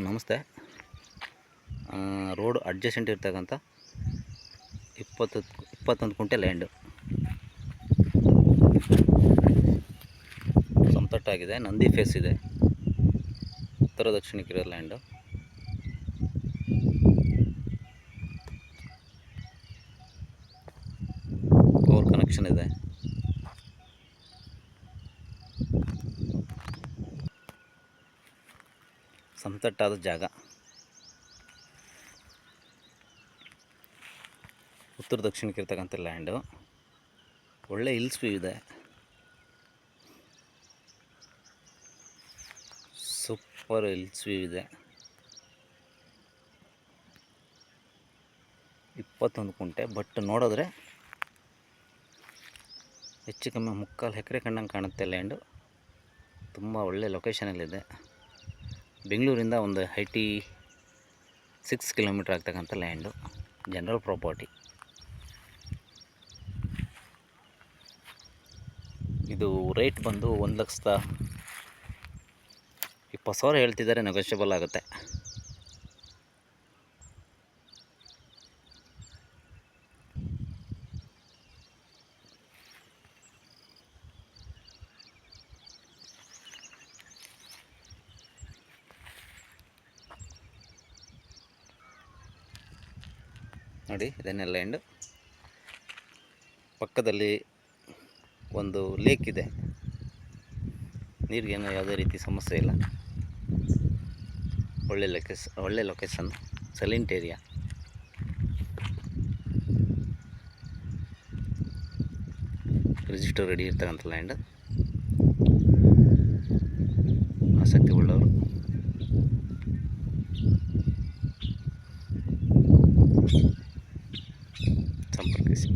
ನಮಸ್ತೆ. Road adjacent ಇರ್ತಕ್ಕಂಥ 21 ಕುಂಟೆ ಲ್ಯಾಂಡು ಸಮತಟ್ಟಾಗಿದೆ. ನಂದಿ ಫೇಸ್ ಇದೆ. ಉತ್ತರ ದಕ್ಷಿಣಕ್ಕಿರೋ ಲ್ಯಾಂಡು. ಪವರ್ ಕನೆಕ್ಷನ್ ಇದೆ. ಸಮತಟ್ಟಾದ ಜಾಗ. ಉತ್ತರ ದಕ್ಷಿಣಕ್ಕೆ ಇರ್ತಕ್ಕಂಥ ಲ್ಯಾಂಡು. ಒಳ್ಳೆ ಹಿಲ್ಸ್ ವ್ಯೂ ಇದೆ. ಸೂಪರ್ ಹಿಲ್ಸ್ ವ್ಯೂ ಇದೆ. 21 ಕುಂಟೆ. ಬಟ್ ನೋಡಿದ್ರೆ ಹೆಚ್ಚು ಕಮ್ಮಿ 3/4 ಎಕರೆ ಕಂಡಂಗೆ ಕಾಣುತ್ತೆ ಲ್ಯಾಂಡು. ತುಂಬ ಒಳ್ಳೆ ಲೊಕೇಶನಲ್ಲಿದೆ. ಬೆಂಗಳೂರಿಂದ ಒಂದು 86 ಕಿಲೋಮೀಟ್ರ್ ಆಗ್ತಕ್ಕಂಥ ಲ್ಯಾಂಡು. General property. ಇದು ರೇಟ್ ಬಂದು 1,20,000 ಹೇಳ್ತಿದ್ದಾರೆ. ನೆಗೋಷಿಯಬಲ್ ಆಗುತ್ತೆ. ನೋಡಿ, ಇದನ್ನೇ ಲ್ಯಾಂಡು. ಪಕ್ಕದಲ್ಲಿ ಒಂದು ಲೇಕ್ ಇದೆ. ನೀರಿಗೇನು ಯಾವುದೇ ರೀತಿ ಸಮಸ್ಯೆ ಇಲ್ಲ. ಒಳ್ಳೆ location. Silent area. Register ready ಇರ್ತಕ್ಕಂಥ ಲ್ಯಾಂಡ್. ಆಸಕ್ತಿ ಉಳ್ಳವರು ಸಂಪರ್ಕಿಸಿ.